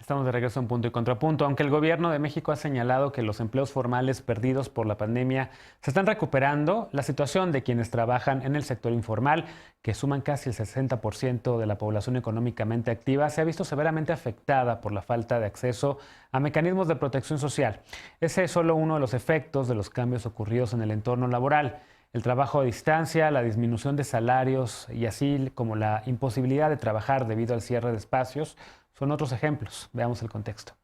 Estamos de regreso en Punto y Contrapunto. Aunque el gobierno de México ha señalado que los empleos formales perdidos por la pandemia se están recuperando, la situación de quienes trabajan en el sector informal, que suman casi el 60% de la población económicamente activa, se ha visto severamente afectada por la falta de acceso a mecanismos de protección social. Ese es solo uno de los efectos de los cambios ocurridos en el entorno laboral. El trabajo a distancia, la disminución de salarios y así como la imposibilidad de trabajar debido al cierre de espacios son otros ejemplos. Veamos el contexto.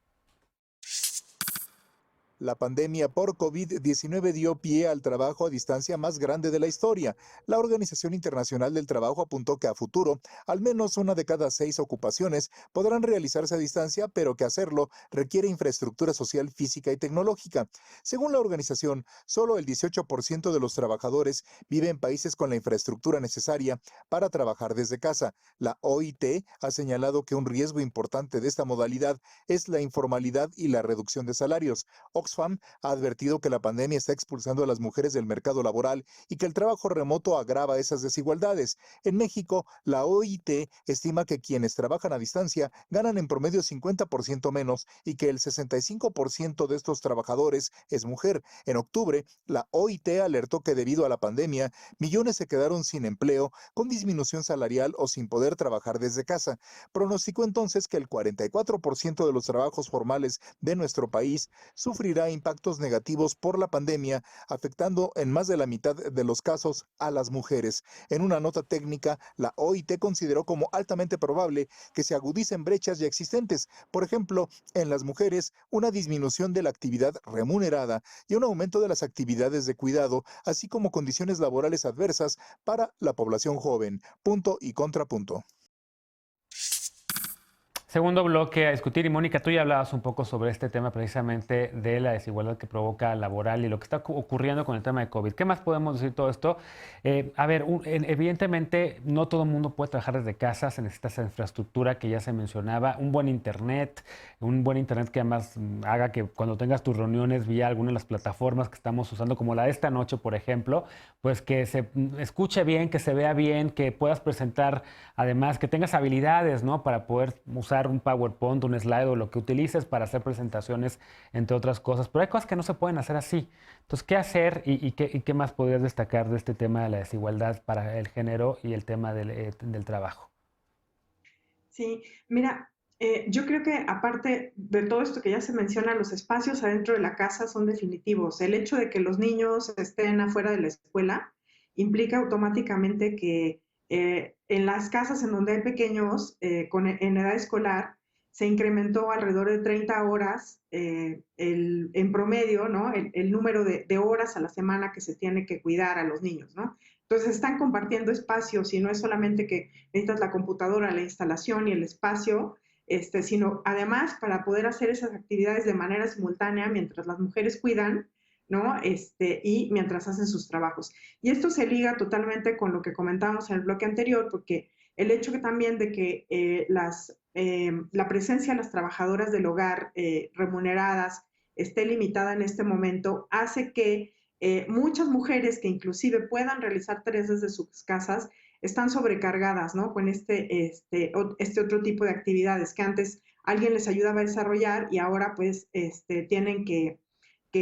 La pandemia por COVID-19 dio pie al trabajo a distancia más grande de la historia. La Organización Internacional del Trabajo apuntó que a futuro, al menos una de cada 6 ocupaciones podrán realizarse a distancia, pero que hacerlo requiere infraestructura social, física y tecnológica. Según la organización, solo el 18% de los trabajadores vive en países con la infraestructura necesaria para trabajar desde casa. La OIT ha señalado que un riesgo importante de esta modalidad es la informalidad y la reducción de salarios. Oxfam ha advertido que la pandemia está expulsando a las mujeres del mercado laboral y que el trabajo remoto agrava esas desigualdades. En México, la OIT estima que quienes trabajan a distancia ganan en promedio 50% menos y que el 65% de estos trabajadores es mujer. En octubre, la OIT alertó que debido a la pandemia, millones se quedaron sin empleo, con disminución salarial o sin poder trabajar desde casa. Pronosticó entonces que el 44% de los trabajos formales de nuestro país sufrirá impactos negativos por la pandemia, afectando en más de la mitad de los casos a las mujeres. En una nota técnica, la OIT consideró como altamente probable que se agudicen brechas ya existentes, por ejemplo, en las mujeres, una disminución de la actividad remunerada y un aumento de las actividades de cuidado, así como condiciones laborales adversas para la población joven. Punto y contrapunto. Segundo bloque a discutir, y Mónica, tú ya hablabas un poco sobre este tema precisamente de la desigualdad que provoca laboral y lo que está ocurriendo con el tema de COVID. ¿Qué más podemos decir de todo esto? A ver, evidentemente no todo el mundo puede trabajar desde casa, se necesita esa infraestructura que ya se mencionaba, un buen internet que además haga que cuando tengas tus reuniones vía alguna de las plataformas que estamos usando, como la de esta noche, por ejemplo, pues que se escuche bien, que se vea bien, que puedas presentar, además, que tengas habilidades, ¿no? Para poder usar un PowerPoint, un slide o lo que utilices para hacer presentaciones, entre otras cosas. Pero hay cosas que no se pueden hacer así. Entonces, ¿qué hacer y qué más podrías destacar de este tema de la desigualdad para el género y el tema del trabajo? Sí, mira, yo creo que aparte de todo esto que ya se menciona, los espacios adentro de la casa son definitivos. El hecho de que los niños estén afuera de la escuela implica automáticamente que en las casas en donde hay pequeños en edad escolar se incrementó alrededor de 30 horas en promedio, ¿no? El número de horas a la semana que se tiene que cuidar a los niños, ¿no? Entonces están compartiendo espacios y no es solamente que necesitas la computadora, la instalación y el espacio, sino además para poder hacer esas actividades de manera simultánea mientras las mujeres cuidan, ¿no? Y mientras hacen sus trabajos. Y esto se liga totalmente con lo que comentábamos en el bloque anterior, porque el hecho que también de que la presencia de las trabajadoras del hogar remuneradas esté limitada en este momento hace que muchas mujeres que inclusive puedan realizar tareas desde sus casas están sobrecargadas, ¿no? Con este otro tipo de actividades que antes alguien les ayudaba a desarrollar y ahora pues tienen que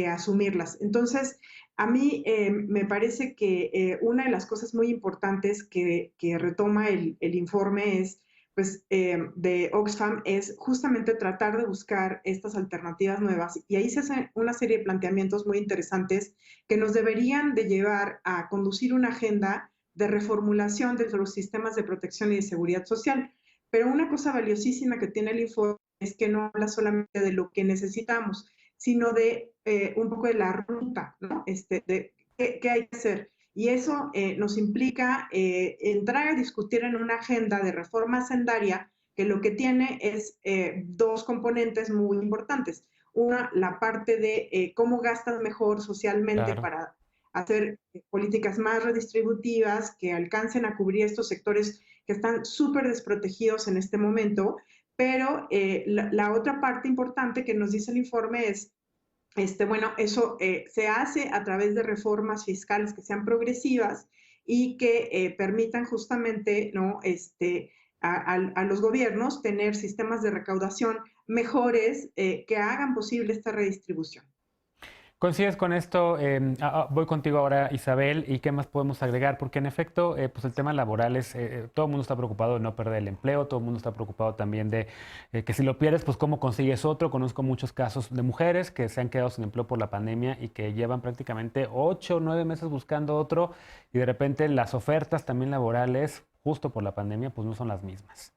asumirlas. Entonces, a mí me parece que una de las cosas muy importantes que retoma el informe es pues, de Oxfam es justamente tratar de buscar estas alternativas nuevas y ahí se hacen una serie de planteamientos muy interesantes que nos deberían de llevar a conducir una agenda de reformulación de los sistemas de protección y de seguridad social. Pero una cosa valiosísima que tiene el informe es que no habla solamente de lo que necesitamos, sino de un poco de la ruta, ¿no? De qué hay que hacer. Y eso nos implica entrar a discutir en una agenda de reforma hacendaria que lo que tiene es dos componentes muy importantes. Una, la parte de cómo gastas mejor socialmente Claro. para hacer políticas más redistributivas que alcancen a cubrir estos sectores que están súper desprotegidos en este momento. Pero la otra parte importante que nos dice el informe es bueno, eso se hace a través de reformas fiscales que sean progresivas y que permitan justamente, ¿no? A los gobiernos tener sistemas de recaudación mejores que hagan posible esta redistribución. ¿Coincides con esto? Voy contigo ahora, Isabel, ¿y qué más podemos agregar? Porque en efecto, pues el tema laboral es, todo el mundo está preocupado de no perder el empleo, todo el mundo está preocupado también de que si lo pierdes, pues cómo consigues otro. Conozco muchos casos de mujeres que se han quedado sin empleo por la pandemia y que llevan prácticamente 8 o 9 meses buscando otro y de repente las ofertas también laborales, justo por la pandemia, pues no son las mismas.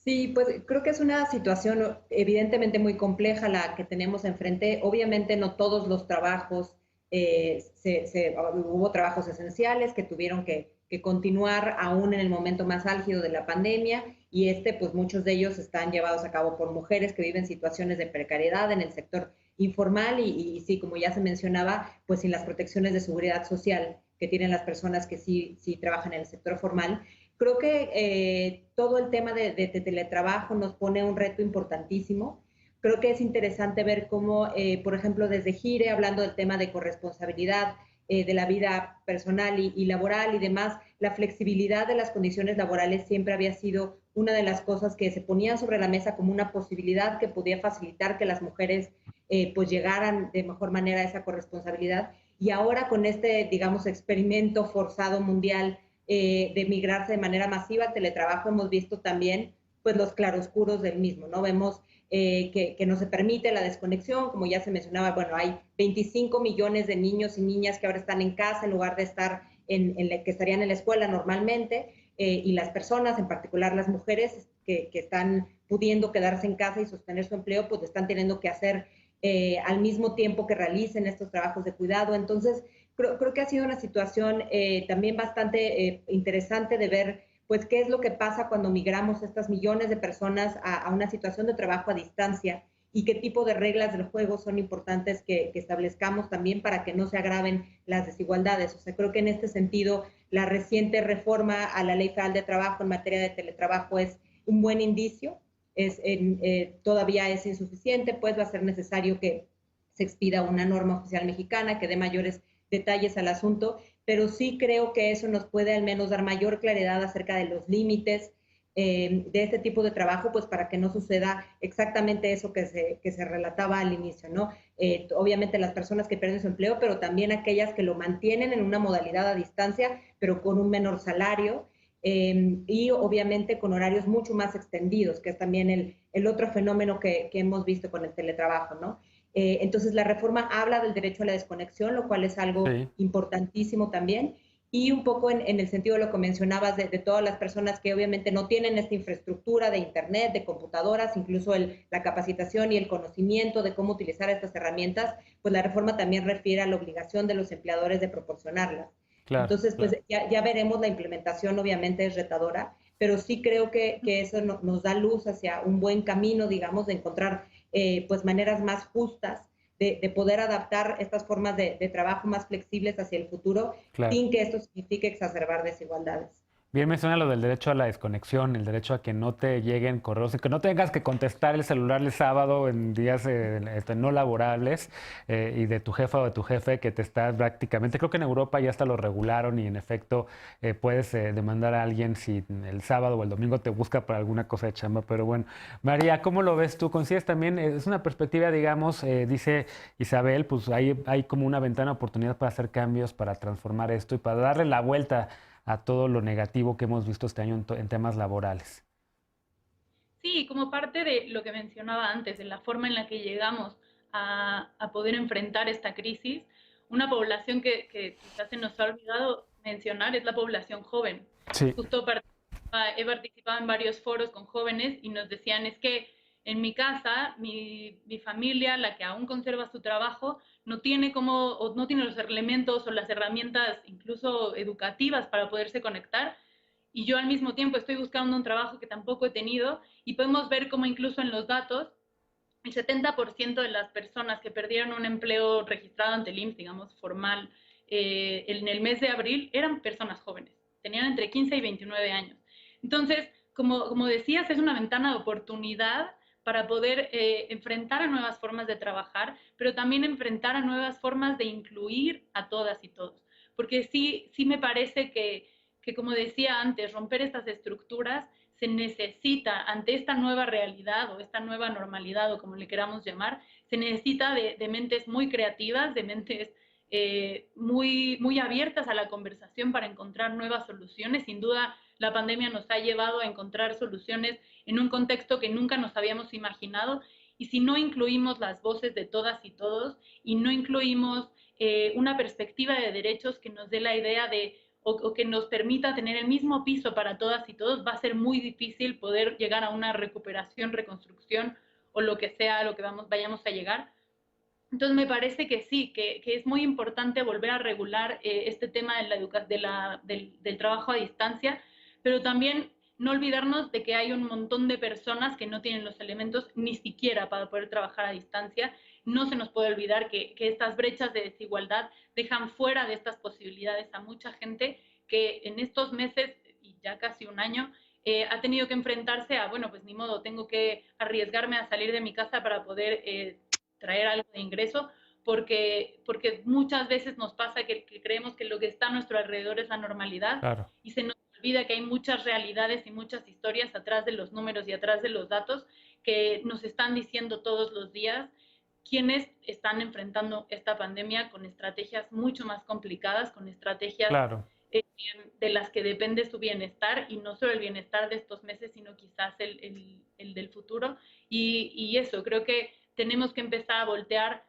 Sí, pues creo que es una situación evidentemente muy compleja la que tenemos enfrente. Obviamente no todos los trabajos, hubo trabajos esenciales que tuvieron que continuar aún en el momento más álgido de la pandemia y pues muchos de ellos están llevados a cabo por mujeres que viven situaciones de precariedad en el sector informal y sí, como ya se mencionaba, pues sin las protecciones de seguridad social que tienen las personas que sí trabajan en el sector formal. Creo que todo el tema de teletrabajo nos pone un reto importantísimo. Creo que es interesante ver cómo, por ejemplo, desde Gire, hablando del tema de corresponsabilidad de la vida personal y laboral y demás, la flexibilidad de las condiciones laborales siempre había sido una de las cosas que se ponían sobre la mesa como una posibilidad que podía facilitar que las mujeres pues llegaran de mejor manera a esa corresponsabilidad. Y ahora con este, digamos, experimento forzado mundial de migrarse de manera masiva al teletrabajo, hemos visto también pues los claroscuros del mismo, ¿no? Vemos que no se permite la desconexión, como ya se mencionaba, bueno, hay 25 millones de niños y niñas que ahora están en casa en lugar de estar que estarían en la escuela normalmente, y las personas, en particular las mujeres que están pudiendo quedarse en casa y sostener su empleo, pues están teniendo que hacer al mismo tiempo que realicen estos trabajos de cuidado. Entonces, creo que ha sido una situación también bastante interesante de ver pues qué es lo que pasa cuando migramos estas millones de personas a una situación de trabajo a distancia y qué tipo de reglas del juego son importantes que establezcamos también para que no se agraven las desigualdades. O sea, creo que en este sentido la reciente reforma a la Ley Federal de Trabajo en materia de teletrabajo es un buen indicio. Todavía es insuficiente, pues va a ser necesario que se expida una norma oficial mexicana que dé mayores detalles al asunto, pero sí creo que eso nos puede al menos dar mayor claridad acerca de los límites de este tipo de trabajo, pues para que no suceda exactamente eso que se relataba al inicio, ¿no? Obviamente las personas que pierden su empleo, pero también aquellas que lo mantienen en una modalidad a distancia, pero con un menor salario, y obviamente con horarios mucho más extendidos, que es también el otro fenómeno que hemos visto con el teletrabajo, ¿no? Entonces, la reforma habla del derecho a la desconexión, lo cual es algo Sí. importantísimo también, y un poco en el sentido de lo que mencionabas de todas las personas que obviamente no tienen esta infraestructura de internet, de computadoras, incluso la capacitación y el conocimiento de cómo utilizar estas herramientas, pues la reforma también refiere a la obligación de los empleadores de proporcionarlas. Claro, Entonces, pues claro. ya veremos, la implementación obviamente es retadora, pero sí creo que eso nos da luz hacia un buen camino, digamos, de encontrar pues maneras más justas de poder adaptar estas formas de trabajo más flexibles hacia el futuro Claro. sin que esto signifique exacerbar desigualdades. Bien menciona lo del derecho a la desconexión, el derecho a que no te lleguen correos, y que no tengas que contestar el celular el sábado en días no laborables, y de tu jefa o de tu jefe que te está prácticamente, creo que en Europa ya hasta lo regularon y en efecto puedes demandar a alguien si el sábado o el domingo te busca para alguna cosa de chamba. Pero bueno, María, ¿cómo lo ves tú? ¿Consigues también, es una perspectiva, digamos, dice Isabel, pues hay como una ventana de oportunidad para hacer cambios, para transformar esto y para darle la vuelta a todo lo negativo que hemos visto este año en temas laborales? Sí, como parte de lo que mencionaba antes, de la forma en la que llegamos a poder enfrentar esta crisis, una población que quizás se nos ha olvidado mencionar es la población joven. Sí, Justo he participado en varios foros con jóvenes y nos decían, es que en mi casa, mi familia, la que aún conserva su trabajo, no tiene o no tiene los elementos o las herramientas incluso educativas para poderse conectar, y yo al mismo tiempo estoy buscando un trabajo que tampoco he tenido, y podemos ver cómo incluso en los datos el 70% de las personas que perdieron un empleo registrado ante el IMSS, digamos, formal, en el mes de abril, eran personas jóvenes, tenían entre 15 y 29 años. Entonces, como decías, es una ventana de oportunidad para poder enfrentar a nuevas formas de trabajar, pero también enfrentar a nuevas formas de incluir a todas y todos. Porque sí me parece que como decía antes, romper estas estructuras se necesita, ante esta nueva realidad o esta nueva normalidad o como le queramos llamar, se necesita de mentes muy creativas, de mentes muy abiertas a la conversación para encontrar nuevas soluciones. Sin duda, la pandemia nos ha llevado a encontrar soluciones en un contexto que nunca nos habíamos imaginado. Y si no incluimos las voces de todas y todos y no incluimos una perspectiva de derechos que nos dé la idea de o que nos permita tener el mismo piso para todas y todos, va a ser muy difícil poder llegar a una recuperación, reconstrucción o lo que sea a lo que vayamos a llegar. Entonces me parece que sí, que es muy importante volver a regular este tema del trabajo a distancia, pero también no olvidarnos de que hay un montón de personas que no tienen los elementos ni siquiera para poder trabajar a distancia. No se nos puede olvidar que estas brechas de desigualdad dejan fuera de estas posibilidades a mucha gente que en estos meses y ya casi un año ha tenido que enfrentarse a, bueno, pues ni modo, tengo que arriesgarme a salir de mi casa para poder traer algo de ingreso, porque muchas veces nos pasa que creemos que lo que está a nuestro alrededor es la normalidad. Claro. Y se nos olvida que hay muchas realidades y muchas historias atrás de los números y atrás de los datos que nos están diciendo todos los días quienes están enfrentando esta pandemia con estrategias mucho más complicadas, con estrategias Claro. de las que depende su bienestar, y no solo el bienestar de estos meses, sino quizás el del futuro. Y eso, creo que tenemos que empezar a voltear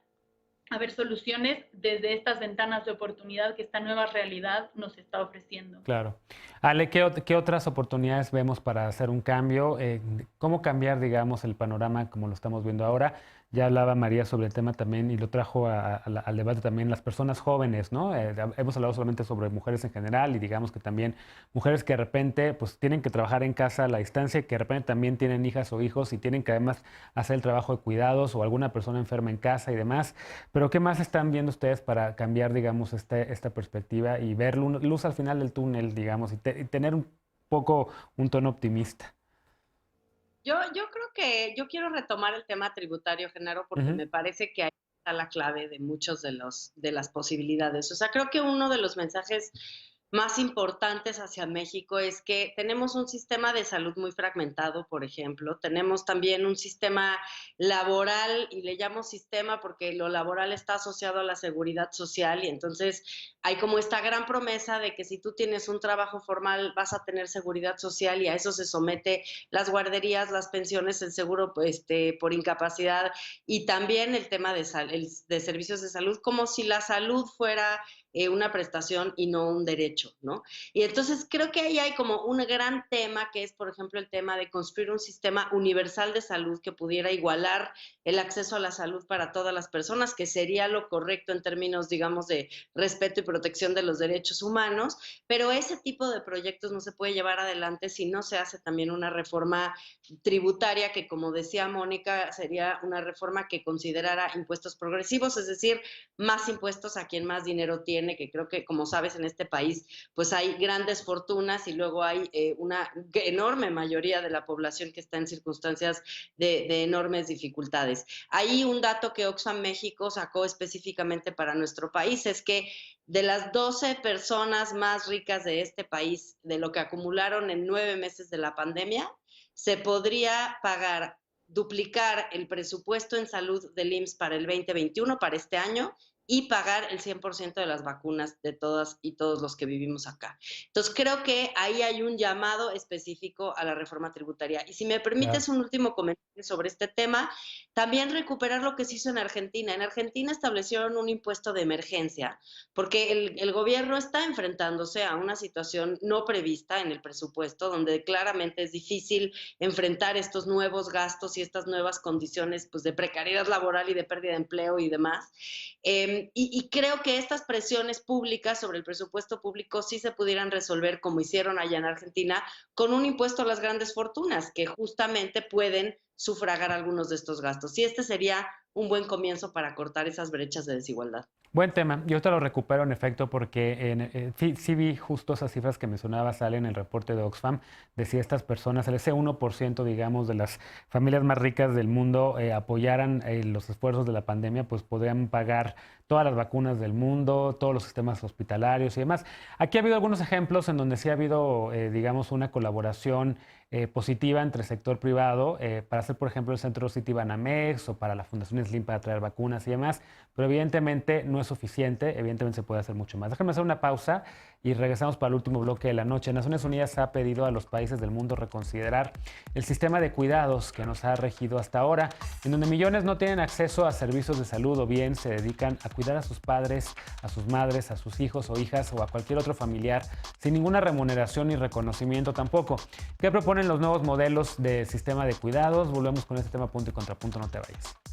a ver soluciones desde estas ventanas de oportunidad que esta nueva realidad nos está ofreciendo. Claro. Ale, ¿qué otras oportunidades vemos para hacer un cambio? ¿Cómo cambiar, digamos, el panorama como lo estamos viendo ahora? Ya hablaba María sobre el tema también y lo trajo al debate también las personas jóvenes, ¿no? Hemos hablado solamente sobre mujeres en general y digamos que también mujeres que de repente pues tienen que trabajar en casa a la distancia y que de repente también tienen hijas o hijos y tienen que además hacer el trabajo de cuidados o alguna persona enferma en casa y demás. Pero ¿qué más están viendo ustedes para cambiar, digamos, esta perspectiva y ver luz al final del túnel, digamos, y tener un poco un tono optimista? Yo creo que yo quiero retomar el tema tributario, Genaro, porque me parece que ahí está la clave de muchos de las posibilidades. O sea, creo que uno de los mensajes más importantes hacia México es que tenemos un sistema de salud muy fragmentado, por ejemplo. Tenemos también un sistema laboral, y le llamo sistema porque lo laboral está asociado a la seguridad social, y entonces hay como esta gran promesa de que si tú tienes un trabajo formal vas a tener seguridad social, y a eso se somete las guarderías, las pensiones, el seguro por incapacidad y también el tema de servicios de salud, como si la salud fuera una prestación y no un derecho, ¿no? Y entonces creo que ahí hay como un gran tema que es, por ejemplo, el tema de construir un sistema universal de salud que pudiera igualar el acceso a la salud para todas las personas, que sería lo correcto en términos, digamos, de respeto y protección de los derechos humanos, pero ese tipo de proyectos no se puede llevar adelante si no se hace también una reforma tributaria que, como decía Mónica, sería una reforma que considerara impuestos progresivos, es decir, más impuestos a quien más dinero tiene, que creo que, como sabes, en este país pues hay grandes fortunas y luego hay una enorme mayoría de la población que está en circunstancias de enormes dificultades. Hay un dato que Oxfam México sacó específicamente para nuestro país, es que de las 12 personas más ricas de este país, de lo que acumularon en 9 meses de la pandemia, se podría duplicar el presupuesto en salud del IMSS para el 2021, para este año, y pagar el 100% de las vacunas de todas y todos los que vivimos acá. Entonces, creo que ahí hay un llamado específico a la reforma tributaria. Y si me permites un último comentario sobre este tema, también recuperar lo que se hizo en Argentina. En Argentina establecieron un impuesto de emergencia, porque el gobierno está enfrentándose a una situación no prevista en el presupuesto, donde claramente es difícil enfrentar estos nuevos gastos y estas nuevas condiciones pues, de precariedad laboral y de pérdida de empleo y demás. Y creo que estas presiones públicas sobre el presupuesto público sí se pudieran resolver, como hicieron allá en Argentina, con un impuesto a las grandes fortunas, que justamente pueden sufragar algunos de estos gastos. Y este sería un buen comienzo para cortar esas brechas de desigualdad. Buen tema. Yo te lo recupero en efecto porque sí vi justo esas cifras que mencionaba, sale en el reporte de Oxfam, de si estas personas, ese 1%, digamos, de las familias más ricas del mundo apoyaran los esfuerzos de la pandemia, pues podrían pagar todas las vacunas del mundo, todos los sistemas hospitalarios y demás. Aquí ha habido algunos ejemplos en donde sí ha habido, digamos, una colaboración positiva entre el sector privado para hacer, por ejemplo, el Centro Citibanamex o para la Fundación Slim para traer vacunas y demás, pero evidentemente no es suficiente, evidentemente se puede hacer mucho más. Déjenme hacer una pausa y regresamos para el último bloque de la noche. Naciones Unidas ha pedido a los países del mundo reconsiderar el sistema de cuidados que nos ha regido hasta ahora, en donde millones no tienen acceso a servicios de salud o bien se dedican a cuidar a sus padres, a sus madres, a sus hijos o hijas o a cualquier otro familiar sin ninguna remuneración ni reconocimiento tampoco. ¿Qué proponen los nuevos modelos de sistema de cuidados? Volvemos con este tema punto y contrapunto, no te vayas.